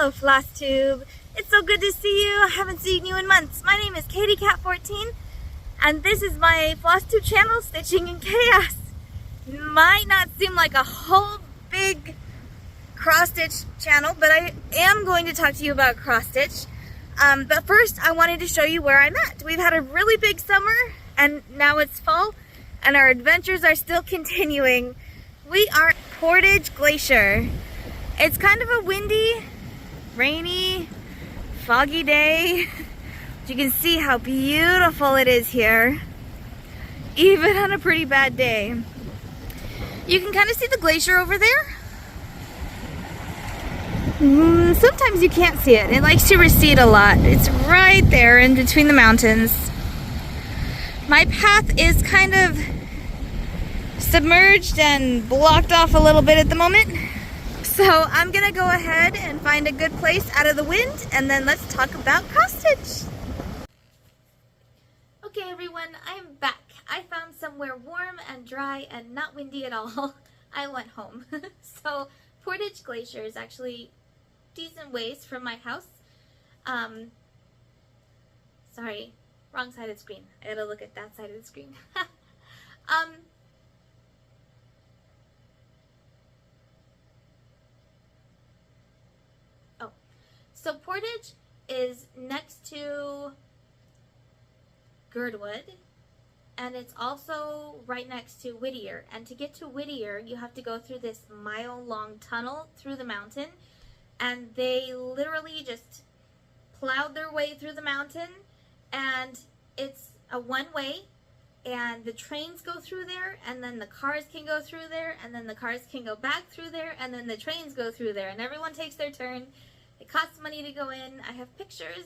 Hello FlossTube, it's so good to see you. I haven't seen you in months. My name is KatieCat14 and this is my FlossTube channel, Stitching in Chaos. Might not seem like a whole big cross stitch channel, but I am going to talk to you about cross stitch. But first I wanted to show you where I'm at. We've had a really big summer and now it's fall and our adventures are still continuing. We are at Portage Glacier. It's kind of a windy, rainy, foggy day. You can see how beautiful it is here, even on a pretty bad day. You can kind of see the glacier over there. Sometimes you can't see it. It likes to recede a lot. It's right there in between the mountains. My path is kind of submerged and blocked off a little bit at the moment. So I'm gonna go ahead and find a good place out of the wind and then let's talk about cross stitch. Okay everyone, I'm back. I found somewhere warm and dry and not windy at all. I went home. So Portage Glacier is actually decent ways from my house. Sorry, wrong side of the screen. I gotta look at that side of the screen. So Portage is next to Girdwood, and it's also right next to Whittier. And to get to Whittier, you have to go through this mile-long tunnel through the mountain, and they literally just plowed their way through the mountain, and it's a one-way, and the trains go through there, and then the cars can go through there, and then the cars can go back through there, and then the trains go through there, and everyone takes their turn. It costs money to go in. I have pictures.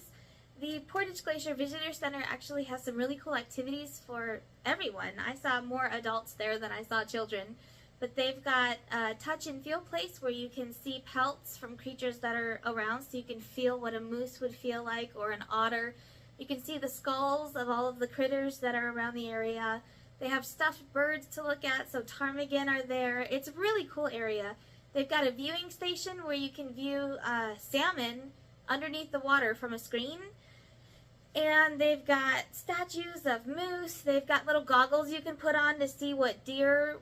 The Portage Glacier Visitor Center actually has some really cool activities for everyone. I saw more adults there than I saw children. But they've got a touch and feel place where you can see pelts from creatures that are around, so you can feel what a moose would feel like or an otter. You can see the skulls of all of the critters that are around the area. They have stuffed birds to look at, so ptarmigan are there. It's a really cool area. They've got a viewing station where you can view salmon underneath the water from a screen. And they've got statues of moose. They've got little goggles you can put on to see what deer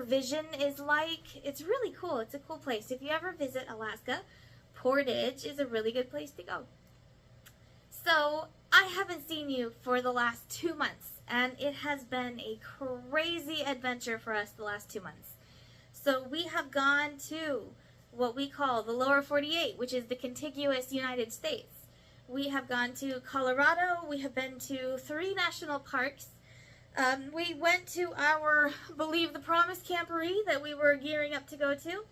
vision is like. It's really cool. It's a cool place. If you ever visit Alaska, Portage is a really good place to go. So I haven't seen you for the last 2 months, and it has been a crazy adventure for us the last 2 months. So we have gone to what we call the Lower 48, which is the contiguous United States. We have gone to Colorado. We have been to 3 national parks. We went to our Believe the Promise camporee that we were gearing up to go to.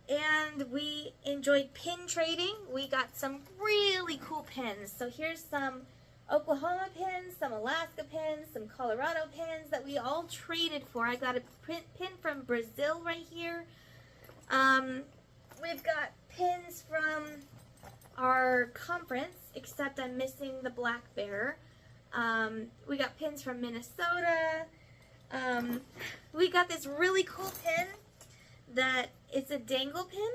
And we enjoyed pin trading. We got some really cool pins. So here's some Oklahoma pins, some Alaska pins, some Colorado pins that we all traded for. I got a pin from Brazil right here. We've got pins from our conference, except I'm missing the black bear. We got pins from Minnesota. We got this really cool pin that it's a dangle pin,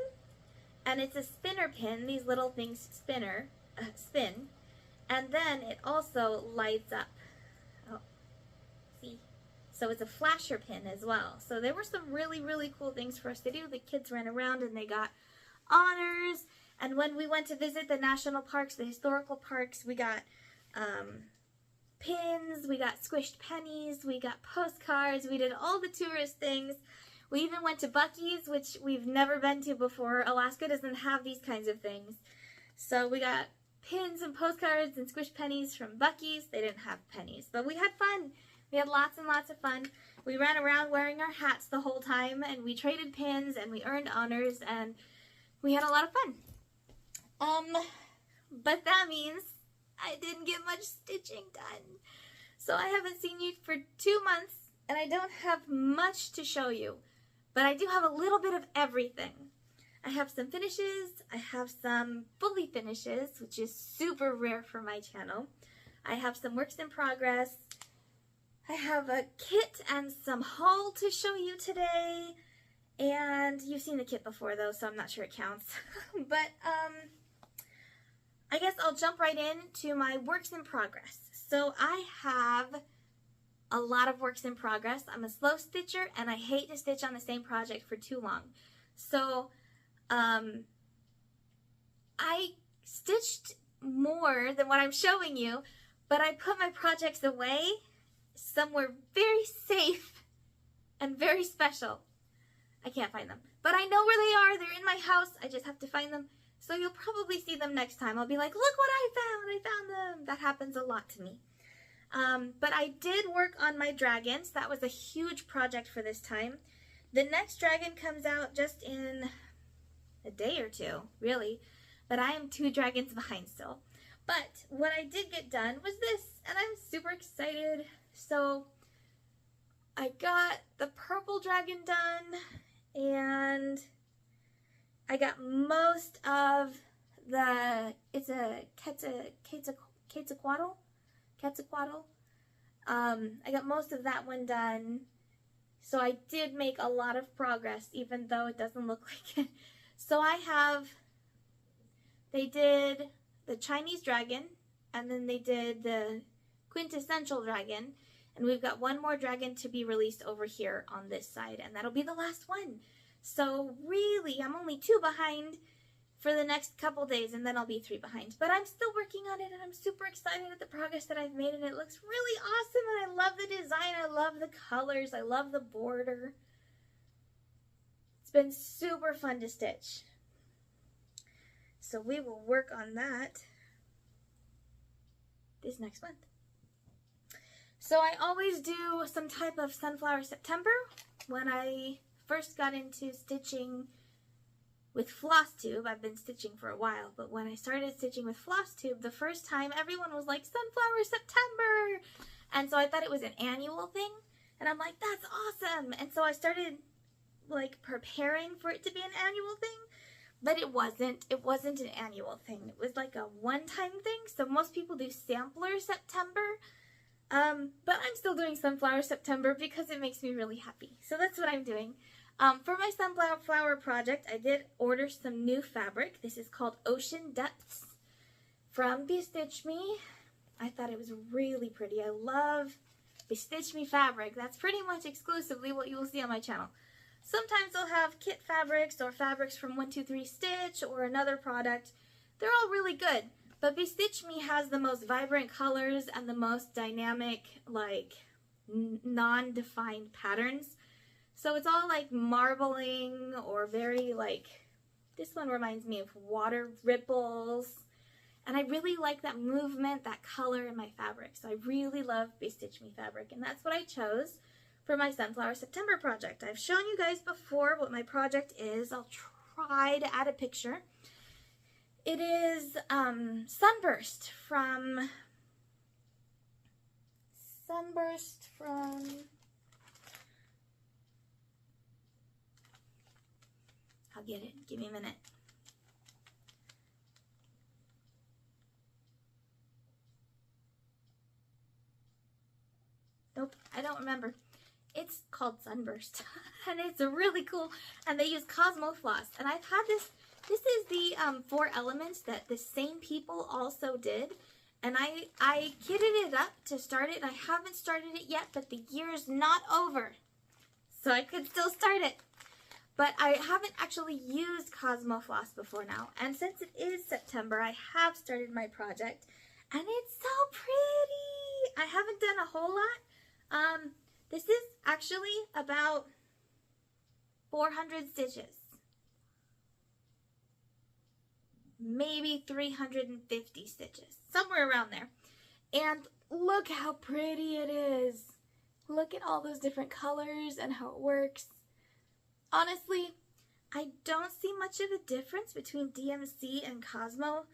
and it's a spinner pin. These little things spin. And then it also lights up. Oh, see? So it's a flasher pin as well. So there were some really, really cool things for us to do. The kids ran around and they got honors. And when we went to visit the national parks, the historical parks, we got pins, we got squished pennies, we got postcards, we did all the tourist things. We even went to Buc-ee's, which we've never been to before. Alaska doesn't have these kinds of things. So we got pins and postcards and squished pennies from Buc-ee's. They didn't have pennies, but we had fun. We had lots and lots of fun. We ran around wearing our hats the whole time, and we traded pins, and we earned honors, and we had a lot of fun. But that means I didn't get much stitching done. So I haven't seen you for 2 months, and I don't have much to show you, but I do have a little bit of everything. I have some finishes, I have some fully finishes, which is super rare for my channel. I have some works in progress. I have a kit and some haul to show you today. And you've seen the kit before though, so I'm not sure it counts. But I guess I'll jump right into my works in progress. So I have a lot of works in progress. I'm a slow stitcher and I hate to stitch on the same project for too long. So I stitched more than what I'm showing you, but I put my projects away somewhere very safe and very special. I can't find them, but I know where they are. They're in my house. I just have to find them. So you'll probably see them next time. I'll be like, look what I found. I found them. That happens a lot to me. But I did work on my dragons. That was a huge project for this time. The next dragon comes out just in a day or two, really. But I am 2 dragons behind still. But what I did get done was this, and I'm super excited. So I got the purple dragon done, and I got most of the, it's a Quetzalcoatl. I got most of that one done. So I did make a lot of progress, even though it doesn't look like it. So I have, they did the Chinese dragon, and then they did the quintessential dragon, and we've got one more dragon to be released over here on this side, and that'll be the last one. So really, I'm only 2 behind for the next couple days, and then I'll be 3 behind. But I'm still working on it, and I'm super excited at the progress that I've made, and it looks really awesome, and I love the design, I love the colors, I love the border. It's been super fun to stitch. So we will work on that this next month. So I always do some type of Sunflower September. When I first got into stitching with floss tube, I've been stitching for a while, but when I started stitching with floss tube, the first time everyone was like, Sunflower September! And so I thought it was an annual thing, and I'm like, that's awesome! And so I started like preparing for it to be an annual thing, but it wasn't an annual thing. It was like a one-time thing. So most people do Sampler September, but I'm still doing Sunflower September because it makes me really happy. So that's what I'm doing. For my Sunflower project, I did order some new fabric. This is called Ocean Depths from Bestitch Me. I thought it was really pretty. I love Bestitch Me fabric. That's pretty much exclusively what you will see on my channel. Sometimes I'll have kit fabrics or fabrics from 123 Stitch or another product. They're all really good, but Bestitch Me has the most vibrant colors and the most dynamic, like, non-defined patterns. So it's all like marbling or very like, this one reminds me of water ripples. And I really like that movement, that color in my fabric. So I really love Bestitch Me fabric, and that's what I chose for my Sunflower September project. I've shown you guys before what my project is. I'll try to add a picture. It is Sunburst from, I'll get it, give me a minute. Nope, I don't remember. It's called Sunburst, and it's really cool, and they use Cosmo Floss, and I've had this is the 4 elements that the same people also did, and I kitted it up to start it, and I haven't started it yet, but the year's not over, so I could still start it. But I haven't actually used Cosmo Floss before now, and since it is September, I have started my project, and it's so pretty! I haven't done a whole lot. This is actually about 400 stitches. Maybe 350 stitches, somewhere around there. And look how pretty it is. Look at all those different colors and how it works. Honestly, I don't see much of a difference between DMC and Cosmo,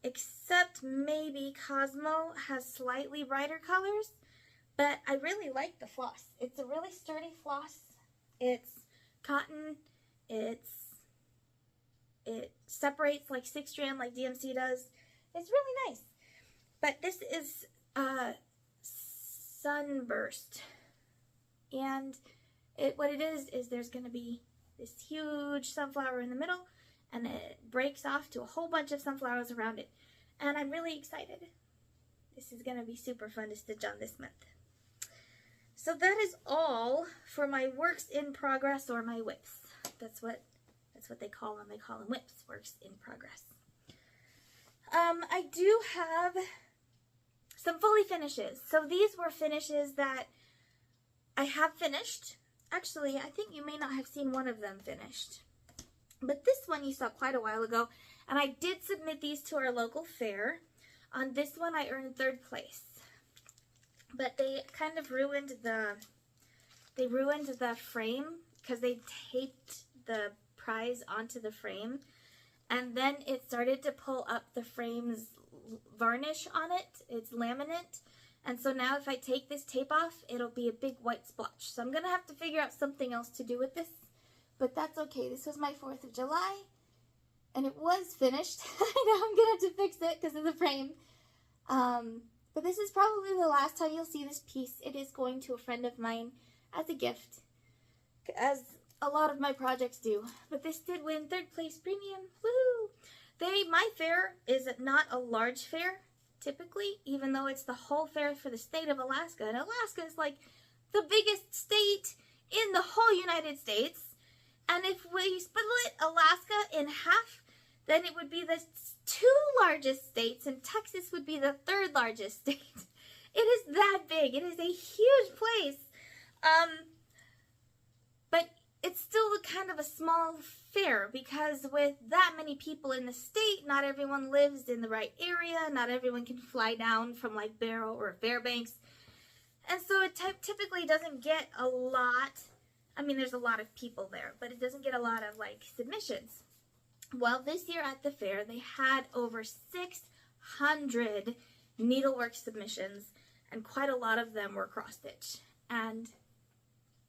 except maybe Cosmo has slightly brighter colors. But I really like the floss. It's a really sturdy floss. It's cotton. It separates like 6-strand like DMC does. It's really nice. But this is Sunburst. And what it is there's going to be this huge sunflower in the middle, and it breaks off to a whole bunch of sunflowers around it. and I'm really excited. This is gonna be super fun to stitch on this month. So that is all for my works in progress, or my whips. That's what they call them. They call them whips, works in progress. I do have some fully finishes. So these were finishes that I have finished. Actually, I think you may not have seen one of them finished. But this one you saw quite a while ago, and I did submit these to our local fair. On this one I earned 3rd place. But they kind of ruined the frame because they taped the prize onto the frame, and then it started to pull up the frame's varnish on it. It's laminate, and so now if I take this tape off, it'll be a big white splotch. So I'm gonna have to figure out something else to do with this, but that's okay. This was my 4th of July, and it was finished. I know I'm gonna have to fix it because of the frame. But this is probably the last time you'll see this piece. It is going to a friend of mine as a gift, as a lot of my projects do. But this did win 3rd place premium. Woohoo! My fair is not a large fair, typically, even though it's the whole fair for the state of Alaska. And Alaska is like the biggest state in the whole United States. And if we split Alaska in half, then it would be the 2 largest states, and Texas would be the 3rd largest state. It is that big. It is a huge place. But it's still kind of a small fair, because with that many people in the state, not everyone lives in the right area. Not everyone can fly down from like Barrow or Fairbanks. And so it typically doesn't get a lot. I mean, there's a lot of people there, but it doesn't get a lot of like submissions. Well, this year at the fair, they had over 600 needlework submissions, and quite a lot of them were cross-stitch. And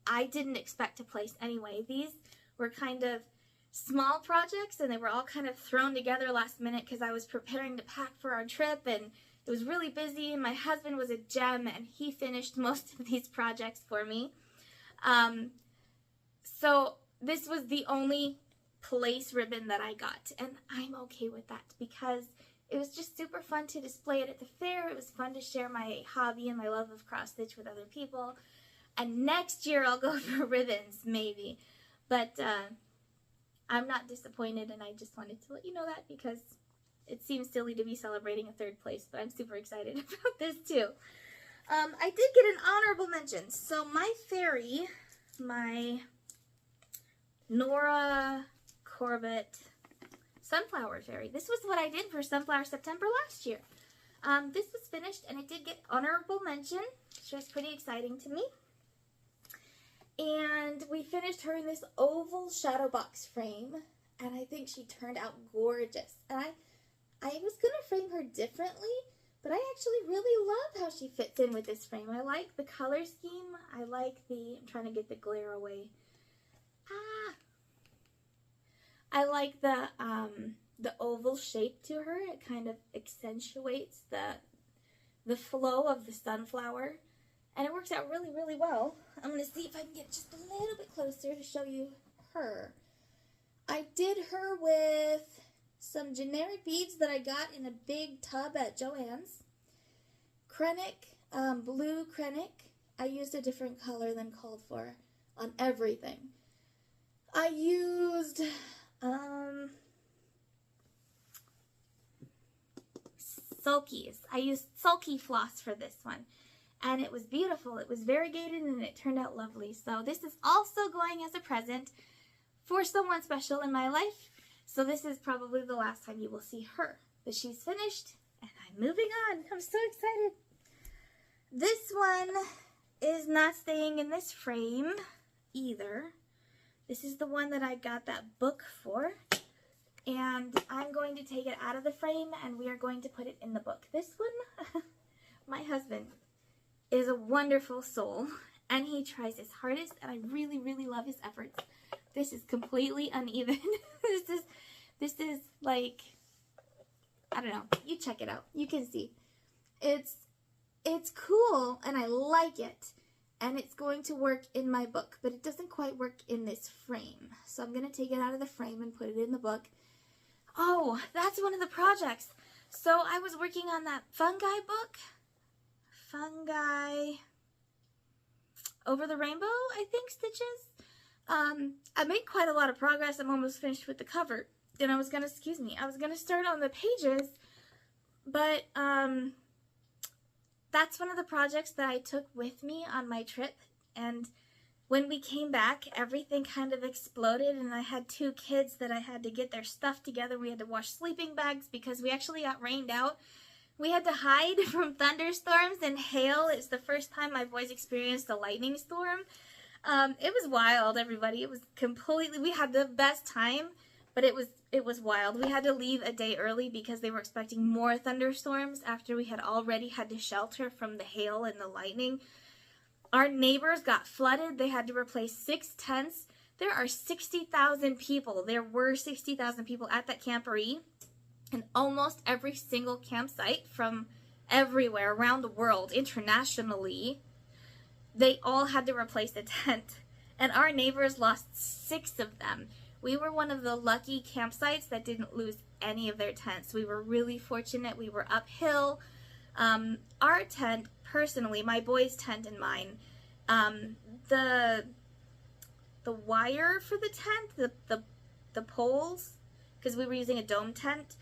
I didn't expect to place anyway. These were kind of small projects, and they were all kind of thrown together last minute because I was preparing to pack for our trip, and it was really busy, and my husband was a gem, and he finished most of these projects for me. So this was the only place ribbon that I got, and I'm okay with that because it was just super fun to display it at the fair. It was fun to share my hobby and my love of cross stitch with other people, and next year I'll go for ribbons maybe, but I'm not disappointed, and I just wanted to let you know that because it seems silly to be celebrating a 3rd place, but I'm super excited about this too. I did get an honorable mention. So my fairy, my Nora Corbett Sunflower Fairy. This was what I did for Sunflower September last year. This was finished, and it did get honorable mention, which was pretty exciting to me. And we finished her in this oval shadow box frame, and I think she turned out gorgeous. And I was going to frame her differently, but I actually really love how she fits in with this frame. I like the color scheme. I like I'm trying to get the glare away. I like the oval shape to her. It kind of accentuates the flow of the sunflower, and it works out really, really well. I'm going to see if I can get just a little bit closer to show you her. I did her with some generic beads that I got in a big tub at Joann's. Krennic, blue Krennic. I used a different color than called for on everything. I used Sulkies. I used Sulky floss for this one, and it was beautiful. It was variegated, and it turned out lovely. So this is also going as a present for someone special in my life. So this is probably the last time you will see her. But she's finished, and I'm moving on. I'm so excited. This one is not staying in this frame either. This is the one that I got that book for, and I'm going to take it out of the frame, and we are going to put it in the book. This one, my husband is a wonderful soul, and he tries his hardest, and I really, really love his efforts. This is completely uneven. This is like, I don't know. You check it out. You can see. It's cool, and I like it. And it's going to work in my book, but it doesn't quite work in this frame. So I'm going to take it out of the frame and put it in the book. Oh, that's one of the projects. So I was working on that fungi book. Fungi Over the Rainbow, I think, Stitches. I made quite a lot of progress. I'm almost finished with the cover. And I was gonna start on the pages, but that's one of the projects that I took with me on my trip. And when we came back, everything kind of exploded, and I had 2 kids that I had to get their stuff together. We had to wash sleeping bags because we actually got rained out. We had to hide from thunderstorms and hail. It's the first time my boys experienced a lightning storm. It was wild, everybody. It was completely, we had the best time, but it was wild. We had to leave a day early because they were expecting more thunderstorms after we had already had to shelter from the hail and the lightning. Our neighbors got flooded. They had to replace 6 tents. There are 60,000 people. There were 60,000 people at that camporee. And almost every single campsite from everywhere around the world, internationally, they all had to replace a tent. And our neighbors lost 6 of them. We were one of the lucky campsites that didn't lose any of their tents. We were really fortunate. We were uphill. Our tent, personally, my boys' tent and mine, the wire for the tent, the poles, because we were using a dome tent,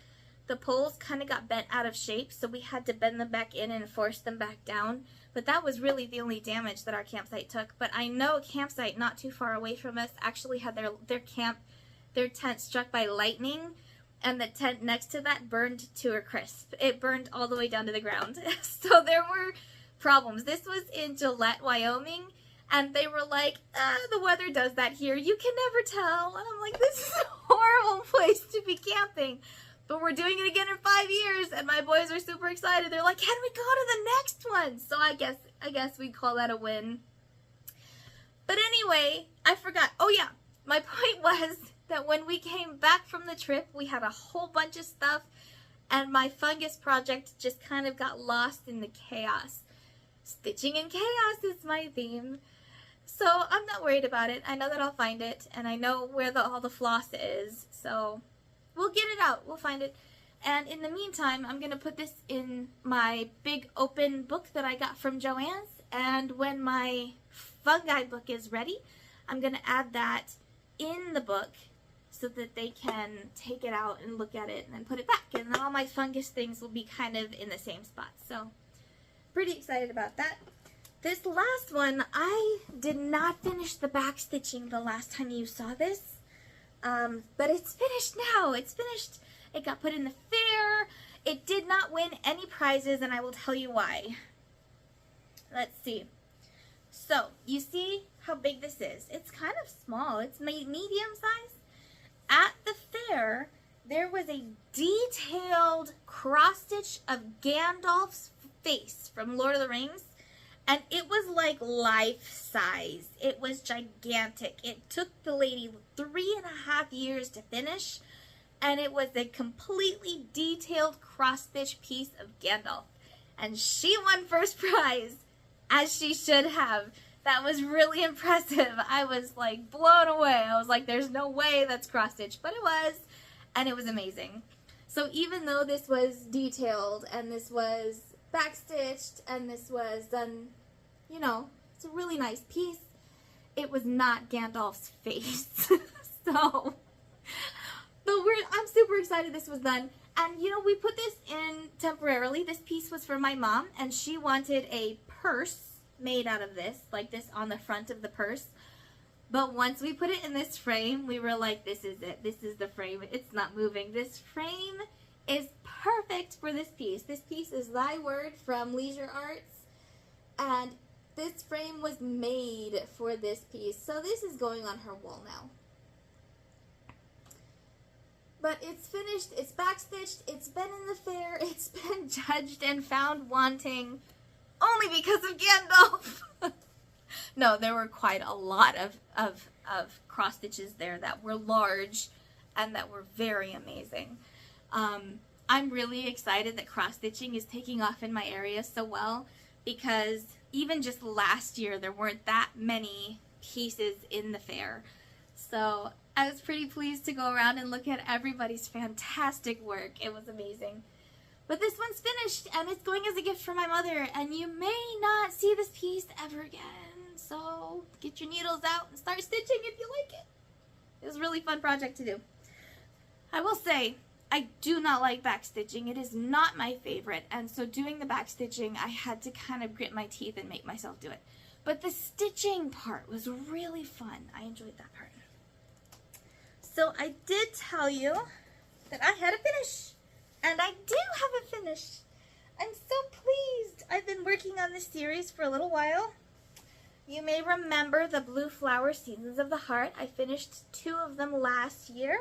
the poles kind of got bent out of shape, so we had to bend them back in and force them back down. But that was really the only damage that our campsite took. But I know a campsite not too far away from us actually had their tent struck by lightning, and the tent next to that burned to a crisp. It burned all the way down to the ground. So there were problems. This was in Gillette, Wyoming, and they were like, the weather does that here. You can never tell. And I'm like, this is a horrible place to be camping. But we're doing it again in 5 years, and my boys are super excited. They're like, can we go to the next one? So I guess we call that a win. But anyway, I forgot. Oh yeah, my point was that when we came back from the trip, we had a whole bunch of stuff, and my fungus project just kind of got lost in the chaos. Stitching in chaos is my theme. So I'm not worried about it. I know that I'll find it, and I know where all the floss is, so we'll get it out. We'll find it. And in the meantime, I'm going to put this in my big open book that I got from Joann's, and when my fungi book is ready, I'm going to add that in the book so that they can take it out and look at it and then put it back, and then all my fungus things will be kind of in the same spot. So pretty excited about that. This last one, I did not finish the back stitching the last time you saw this, but it's finished now. It's finished. It got put in the fair. It did not win any prizes, and I will tell you why. Let's see. So you see how big this is. It's kind of small. It's medium size. At the fair, there was a detailed cross stitch of Gandalf's face from Lord of the Rings, and it was like life size. It was gigantic. It took the lady 3.5 years to finish, and it was a completely detailed cross stitch piece of Gandalf, and she won first prize, as she should have. That was really impressive. I was like blown away. I was like, there's no way that's cross stitch, but it was, and it was amazing. So even though this was detailed and this was backstitched and this was done, you know, it's a really nice piece, it was not Gandalf's face. So, but I'm super excited this was done. And you know, we put this in temporarily. This piece was for my mom, and she wanted a purse made out of this, like this on the front of the purse. But once we put it in this frame, we were like, this is it. This is the frame. It's not moving. This frame is perfect for this piece. This piece is Thy Word from Leisure Arts, and this frame was made for this piece. So this is going on her wall now. But it's finished, it's backstitched, it's been in the fair, it's been judged and found wanting only because of Gandalf. No, there were quite a lot of cross stitches there that were large and that were very amazing. I'm really excited that cross stitching is taking off in my area so well, because even just last year there weren't that many pieces in the fair. So I was pretty pleased to go around and look at everybody's fantastic work. It was amazing. But this one's finished, and it's going as a gift from my mother, and you may not see this piece ever again. So get your needles out and start stitching if you like it. It was a really fun project to do. I will say, I do not like back stitching. It is not my favorite, and so doing the back stitching, I had to kind of grit my teeth and make myself do it. But the stitching part was really fun. I enjoyed that part. So I did tell you that I had a finish, and I do have it finished. I'm so pleased. I've been working on this series for a little while. You may remember the Blue Flower Seasons of the Heart. I finished 2 of them last year,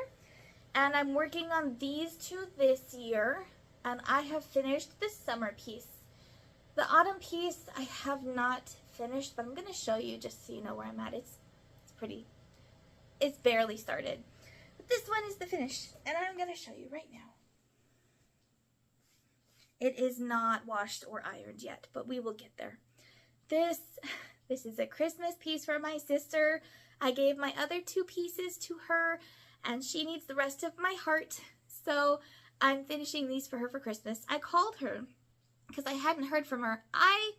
and I'm working on these 2 this year, and I have finished the summer piece. The autumn piece I have not finished, but I'm going to show you just so you know where I'm at. It's barely started. But this one is the finish, and I'm going to show you right now. It is not washed or ironed yet, but we will get there. This is a Christmas piece for my sister. I gave my other 2 pieces to her, and she needs the rest of my heart. So I'm finishing these for her for Christmas. I called her because I hadn't heard from her. I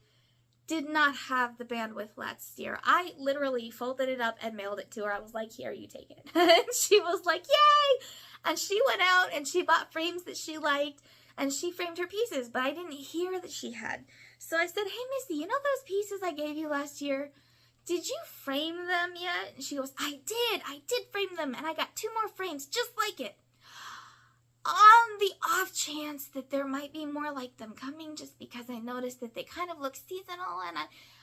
did not have the bandwidth last year. I literally folded it up and mailed it to her. I was like, here, you take it. And she was like, yay! And she went out and she bought frames that she liked, and she framed her pieces, but I didn't hear that she had. So I said, hey, Missy, you know those pieces I gave you last year? Did you frame them yet? And she goes, I did frame them, and I got 2 more frames just like it. On the off chance that there might be more like them coming, just because I noticed that they kind of look seasonal, and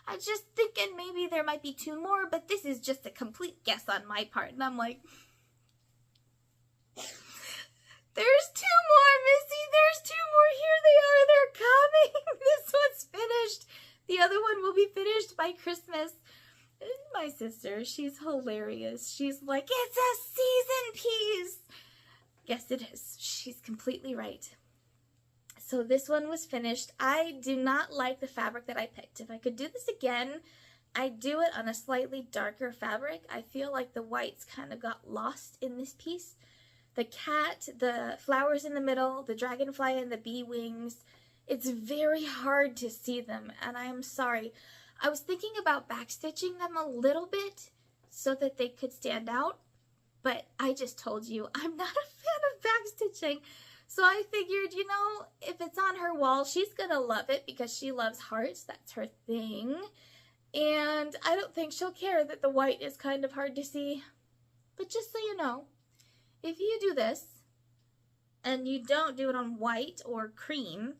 I was just thinking maybe there might be 2 more, but this is just a complete guess on my part. And I'm like, there's 2 more, Missy. There's 2 more. Here they are. They're coming. This one's finished. The other one will be finished by Christmas. And my sister, she's hilarious. She's like, it's a season piece. Yes, it is. She's completely right. So this one was finished. I do not like the fabric that I picked. If I could do this again, I'd do it on a slightly darker fabric. I feel like the whites kind of got lost in this piece. The cat, the flowers in the middle, the dragonfly and the bee wings, it's very hard to see them, and I am sorry. I was thinking about backstitching them a little bit so that they could stand out, but I just told you I'm not a fan of backstitching. So I figured, you know, if it's on her wall, she's going to love it because she loves hearts. That's her thing. And I don't think she'll care that the white is kind of hard to see. But just so you know, if you do this and you don't do it on white or cream,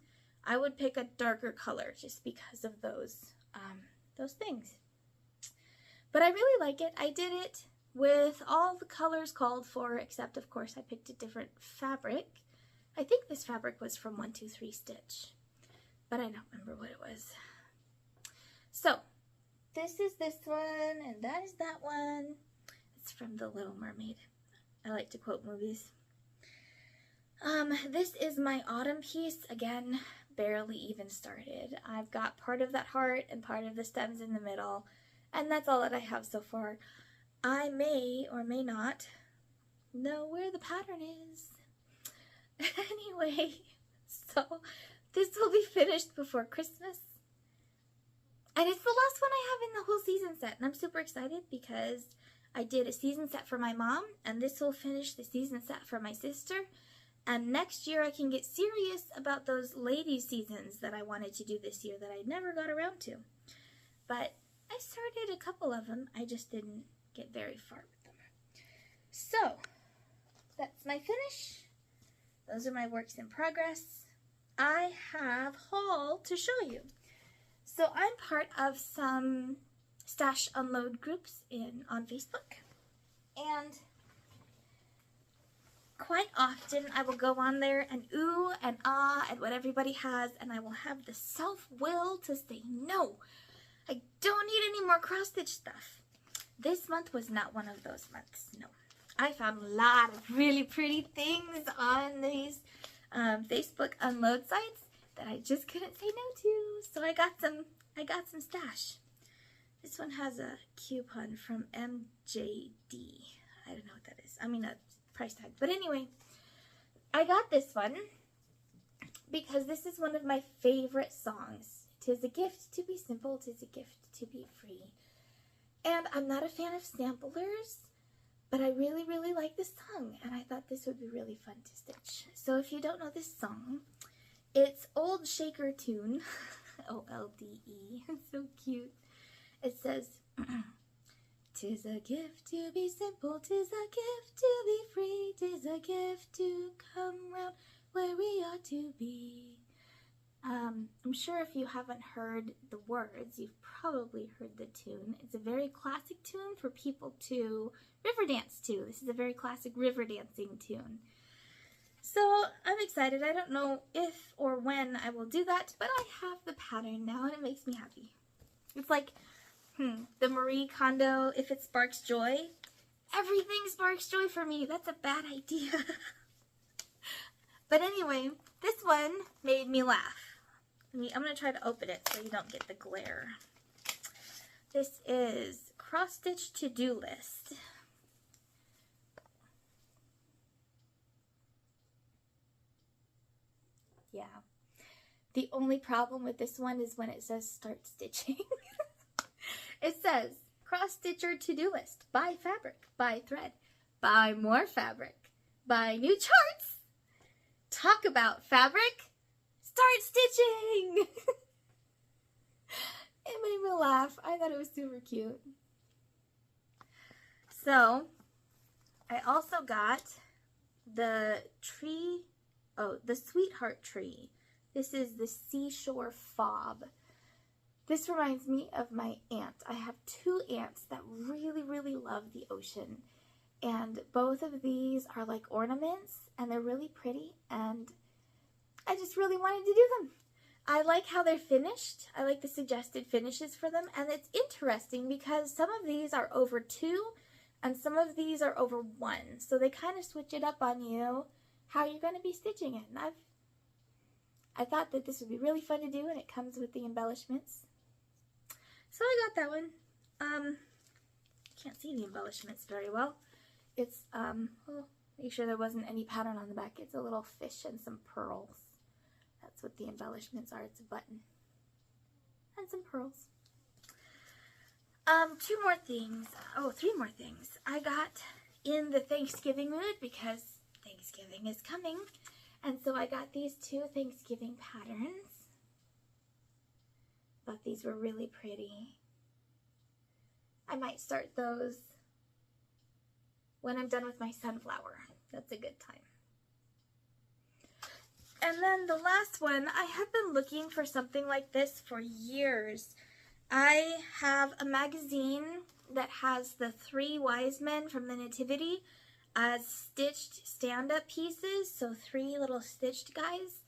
I would pick a darker color just because of those things. But I really like it. I did it with all the colors called for, except of course I picked a different fabric. I think this fabric was from 123 Stitch, but I don't remember what it was. So this is this one, and that is that one. It's from The Little Mermaid. I like to quote movies. This is my autumn piece. Again, barely even started. I've got part of that heart and part of the stems in the middle, and that's all that I have so far. I may or may not know where the pattern is. Anyway, so this will be finished before Christmas. And it's the last one I have in the whole season set, and I'm super excited because I did a season set for my mom, and this will finish the season set for my sister. And next year I can get serious about those lady seasons that I wanted to do this year that I never got around to. But I started a couple of them, I just didn't get very far with them. So, that's my finish. Those are my works in progress. I have haul to show you. So I'm part of some stash unload groups on Facebook, and quite often I will go on there and ooh and ah at what everybody has, and I will have the self-will to say no, I don't need any more cross-stitch stuff. This month was not one of those months, no. I found a lot of really pretty things on these Facebook unload sites that I just couldn't say no to. So I got some stash. This one has a coupon from MJD. I don't know what that is. I mean a price tag. But anyway, I got this one. because this is one of my favorite songs. "'Tis a gift to be simple, 'tis a gift to be free." And I'm not a fan of samplers, but I really, really like this song, and I thought this would be really fun to stitch. So if you don't know this song, it's Old Shaker Tune, O-L-D-E, it's so cute. It says, "'Tis a gift to be simple, 'tis a gift to be free, 'tis a gift to come round where we ought to be." I'm sure if you haven't heard the words, you've probably heard the tune. It's a very classic tune for people to river dance to. This is a very classic river dancing tune. So I'm excited. I don't know if or when I will do that, but I have the pattern now and it makes me happy. It's like, the Marie Kondo, "If it sparks joy," everything sparks joy for me. That's a bad idea. But anyway, this one made me laugh. I'm going to try to open it so you don't get the glare. This is Cross Stitch To-Do List. Yeah. The only problem with this one is when it says start stitching. It says, "Cross Stitcher To-Do List. Buy fabric, buy thread, buy more fabric, buy new charts, talk about fabric, start stitching." It made me laugh. I thought it was super cute. So, I also got the Sweetheart Tree. This is the Seashore Fob. This reminds me of my aunt. I have two aunts that really, really love the ocean. And both of these are like ornaments, and they're really pretty, and I just really wanted to do them. I like how they're finished. I like the suggested finishes for them, and it's interesting because some of these are over 2 and some of these are over 1. So they kind of switch it up on you how you're going to be stitching it. And I thought that this would be really fun to do, and it comes with the embellishments. So I got that one. Can't see the embellishments very well. It's, make sure there wasn't any pattern on the back. It's a little fish and some pearls. That's what the embellishments are. It's a button and some pearls. 2 more things. Oh, 3 more things. I got in the Thanksgiving mood because Thanksgiving is coming. And so I got these 2 Thanksgiving patterns. Thought these were really pretty. I might start those when I'm done with my sunflower. That's a good time. And then the last one, I have been looking for something like this for years. I have a magazine that has the 3 wise men from the Nativity as stitched stand-up pieces, so 3 little stitched guys.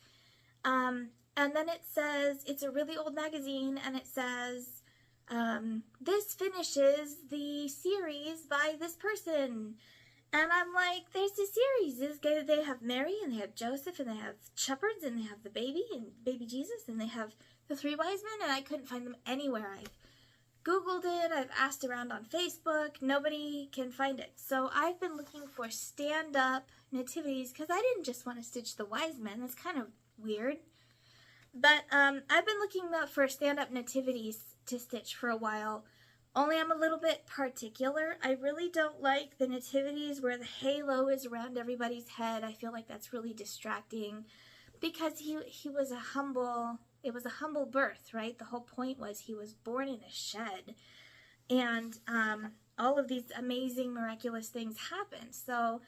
And then it says, it's a really old magazine, and it says, this finishes the series by this person. And I'm like, there's a series. They have Mary, and they have Joseph, and they have shepherds, and they have the baby, and baby Jesus, and they have the 3 wise men, and I couldn't find them anywhere. I've Googled it, I've asked around on Facebook, nobody can find it. So I've been looking for stand-up nativities, because I didn't just want to stitch the wise men. That's kind of weird. But I've been looking for stand-up nativities to stitch for a while. Only I'm a little bit particular. I really don't like the nativities where the halo is around everybody's head. I feel like that's really distracting because he was a humble, it was a humble birth, right? The whole point was he was born in a shed, and all of these amazing, miraculous things happened. So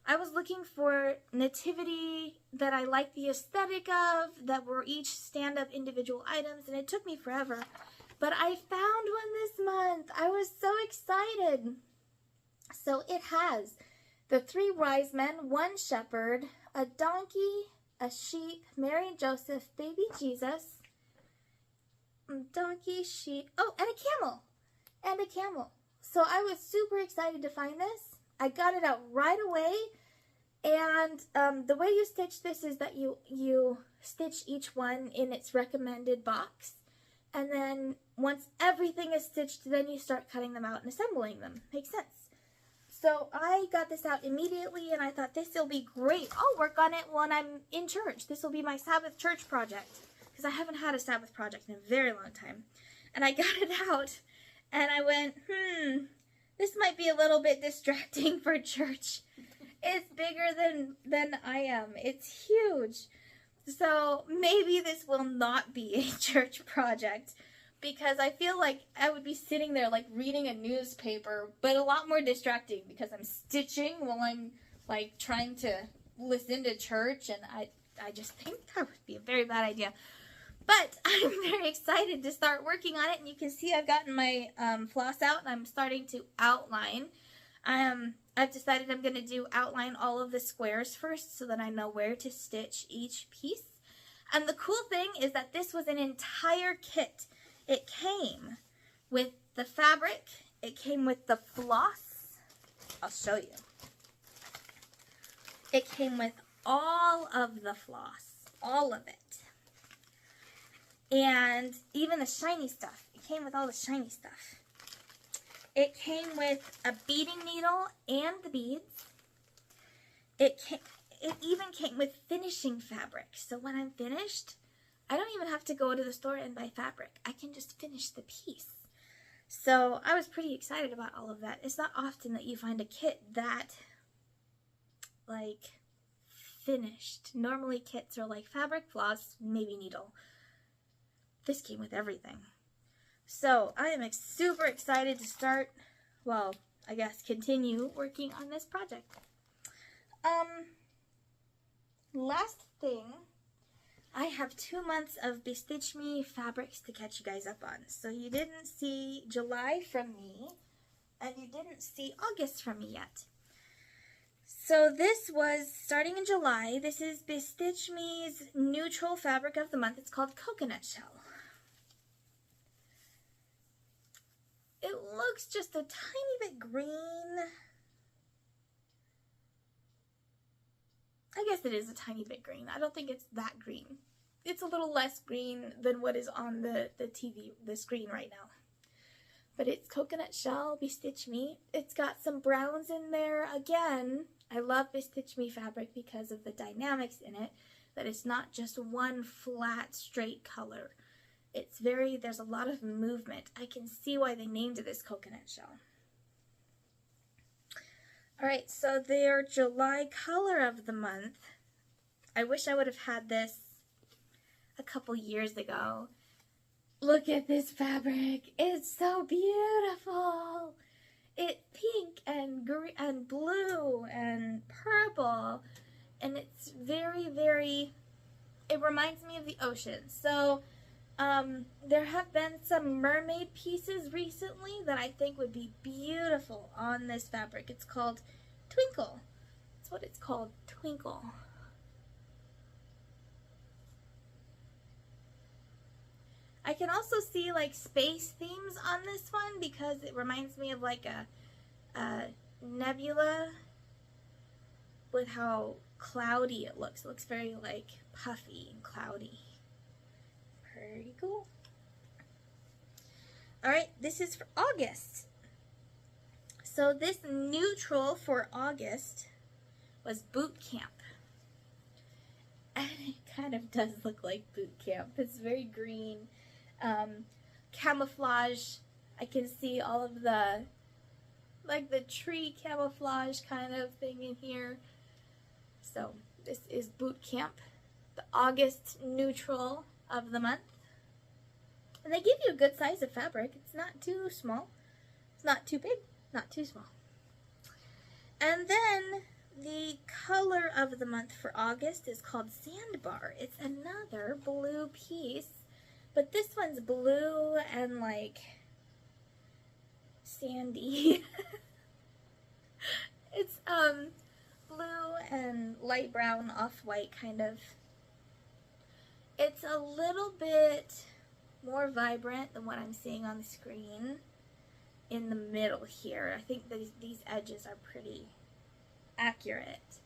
I was looking for nativity that I liked the aesthetic of, that were each stand-up individual items, and it took me forever. But I found one this month. I was so excited. So it has the 3 wise men, 1 shepherd, a donkey, a sheep, Mary and Joseph, baby Jesus, donkey, sheep, oh, and a camel. And a camel. So I was super excited to find this. I got it out right away. And the way you stitch this is that you stitch each one in its recommended box. And then once everything is stitched, then you start cutting them out and assembling them. Makes sense. So I got this out immediately, and I thought this will be great. I'll work on it when I'm in church. This will be my Sabbath church project, because I haven't had a Sabbath project in a very long time. And I got it out, and I went, this might be a little bit distracting for church. It's bigger than I am. It's huge. So maybe this will not be a church project, because I feel like I would be sitting there like reading a newspaper, but a lot more distracting because I'm stitching while I'm like trying to listen to church, and I just think that would be a very bad idea. But I'm very excited to start working on it, and you can see I've gotten my floss out, and I'm starting to outline. I've decided I'm going to outline all of the squares first so that I know where to stitch each piece. And the cool thing is that this was an entire kit. It came with the fabric, it came with the floss. I'll show you. It came with all of the floss, all of it. And even the shiny stuff. It came with all the shiny stuff. It came with a beading needle and the beads. It even came with finishing fabric. So when I'm finished, I don't even have to go to the store and buy fabric. I can just finish the piece. So I was pretty excited about all of that. It's not often that you find a kit that, like, finished. Normally kits are like fabric, floss, maybe needle. This came with everything. So I am super excited to start, well, I guess continue working on this project. Last thing, I have 2 months of Bestitch Me fabrics to catch you guys up on. So you didn't see July from me, and you didn't see August from me yet. So this was starting in July. This is Bestitch Me's neutral fabric of the month. It's called Coconut Shell. It looks just a tiny bit green. I guess it is a tiny bit green. I don't think it's that green. It's a little less green than what is on the screen right now. But it's Coconut Shell Bestitch Me. It's got some browns in there. Again, I love Bestitch Me fabric because of the dynamics in it. That it's not just one flat, straight color. There's a lot of movement. I can see why they named it this Coconut Shell. Alright, so their July color of the month. I wish I would have had this a couple years ago. Look at this fabric. It's so beautiful. It's pink and green and blue and purple. And it's very, very, it reminds me of the ocean. So there have been some mermaid pieces recently that I think would be beautiful on this fabric. It's called Twinkle. That's what it's called, Twinkle. I can also see like space themes on this one because it reminds me of like a nebula with how cloudy it looks. It looks very like puffy and cloudy. Pretty cool. Alright, this is for August. So this neutral for August was Boot Camp. And it kind of does look like Boot Camp. It's very green. Camouflage. I can see all of the, like the tree camouflage kind of thing in here. So this is Boot Camp, the August neutral of the month. And they give you a good size of fabric. It's not too small. It's not too big, not too small. And then the color of the month for August is called Sandbar. It's another blue piece, but this one's blue and like sandy. It's blue and light brown, off-white kind of. It's a little bit more vibrant than what I'm seeing on the screen in the middle here. I think these edges are pretty accurate.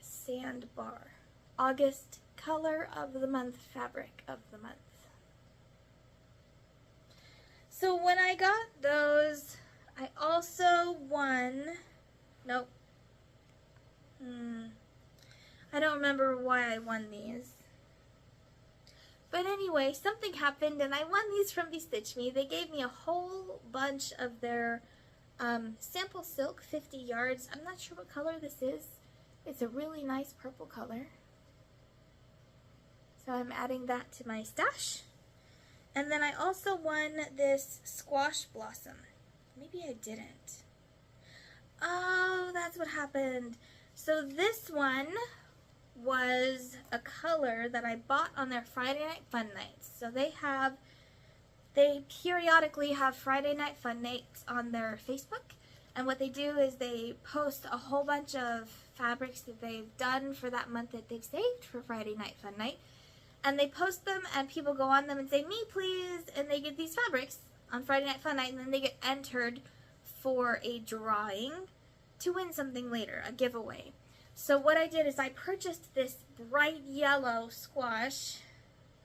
Sandbar. August color of the month, fabric of the month. So So when I got those, I also won, nope, I don't remember why I won these. But anyway, something happened and I won these from Bestitch Me. They gave me a whole bunch of their sample silk, 50 yards. I'm not sure what color this is. It's a really nice purple color. So I'm adding that to my stash. And then I also won this squash blossom. Maybe I didn't. Oh, that's what happened. So this one was a color that I bought on their Friday Night Fun Nights. So they periodically have Friday Night Fun Nights on their Facebook. And what they do is they post a whole bunch of fabrics that they've done for that month that they've saved for Friday Night Fun Night. And they post them and people go on them and say, me please, and they get these fabrics on Friday Night Fun Night, and then they get entered for a drawing to win something later, a giveaway. So what I did is I purchased this bright yellow squash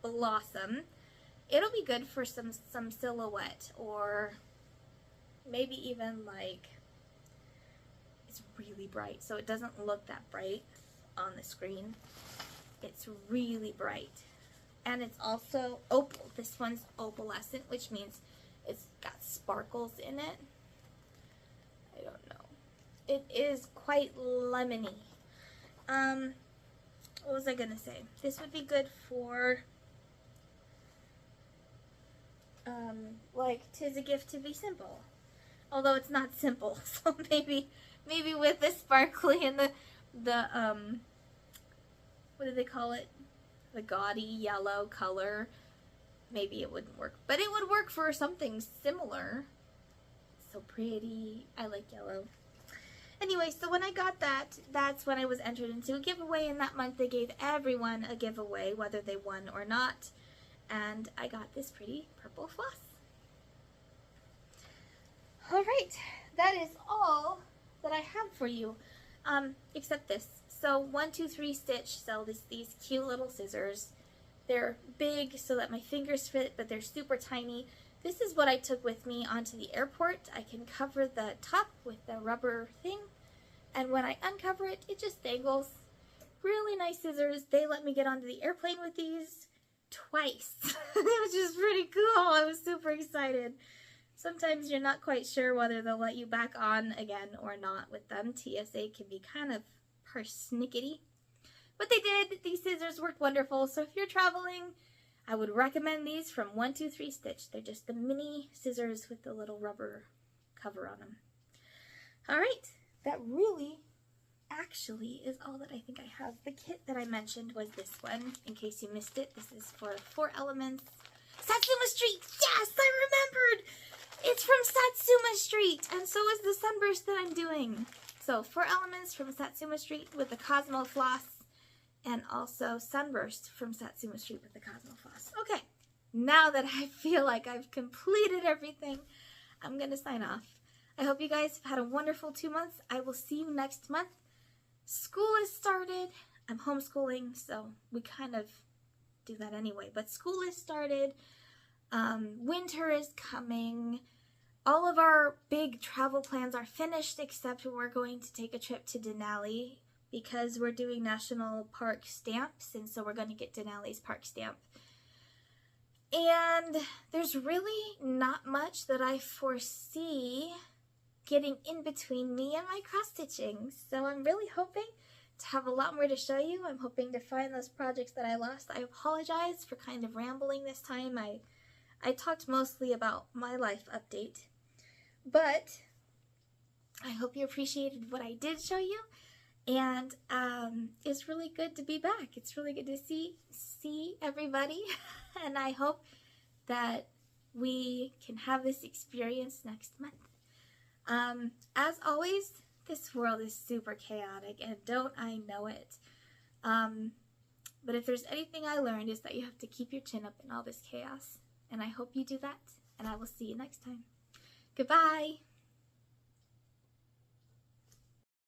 blossom. It'll be good for some silhouette, or maybe even like, it's really bright, so it doesn't look that bright on the screen. It's really bright. And it's also opal. This one's opalescent, which means it's got sparkles in it. I don't know. It is quite lemony. What was I gonna say? This would be good for like 'tis a gift to be simple. Although it's not simple, so maybe with the sparkly and the what do they call it? The gaudy yellow color, maybe it wouldn't work. But it would work for something similar. So pretty. I like yellow. Anyway, so when I got that, that's when I was entered into a giveaway, and that month they gave everyone a giveaway, whether they won or not. And I got this pretty purple floss. Alright, that is all that I have for you, except this. So 1-2-3 Stitch sell these cute little scissors. They're big so that my fingers fit, but they're super tiny. This is what I took with me onto the airport. I can cover the top with the rubber thing, and when I uncover it, it just dangles. Really nice scissors. They let me get onto the airplane with these twice, which is pretty cool. I was super excited. Sometimes you're not quite sure whether they'll let you back on again or not with them. TSA can be kind of persnickety. But they did. These scissors worked wonderful. So if you're traveling, I would recommend these from 1-2-3 Stitch. They're just the mini scissors with the little rubber cover on them. Alright, that really actually is all that I think I have. The kit that I mentioned was this one, in case you missed it. This is for 4 Elements. Satsuma Street! Yes, I remembered! It's from Satsuma Street, and so is the sunburst that I'm doing. So 4 Elements from Satsuma Street with the Cosmo Floss, and also Sunburst from Satsuma Street with the Cosmo Floss. Okay, now that I feel like I've completed everything, I'm going to sign off. I hope you guys have had a wonderful 2 months. I will see you next month. School has started. I'm homeschooling, so we kind of do that anyway. But school has started. Winter is coming. All of our big travel plans are finished, except we're going to take a trip to Denali because we're doing national park stamps, and so we're going to get Denali's park stamp. And there's really not much that I foresee getting in between me and my cross stitching. So I'm really hoping to have a lot more to show you. I'm hoping to find those projects that I lost. I apologize for kind of rambling this time. I talked mostly about my life update, but I hope you appreciated what I did show you, and it's really good to be back. It's really good to see everybody, and I hope that we can have this experience next month. As always, this world is super chaotic, and don't I know it. But if there's anything I learned, is that you have to keep your chin up in all this chaos. And I hope you do that, and I will see you next time. Goodbye!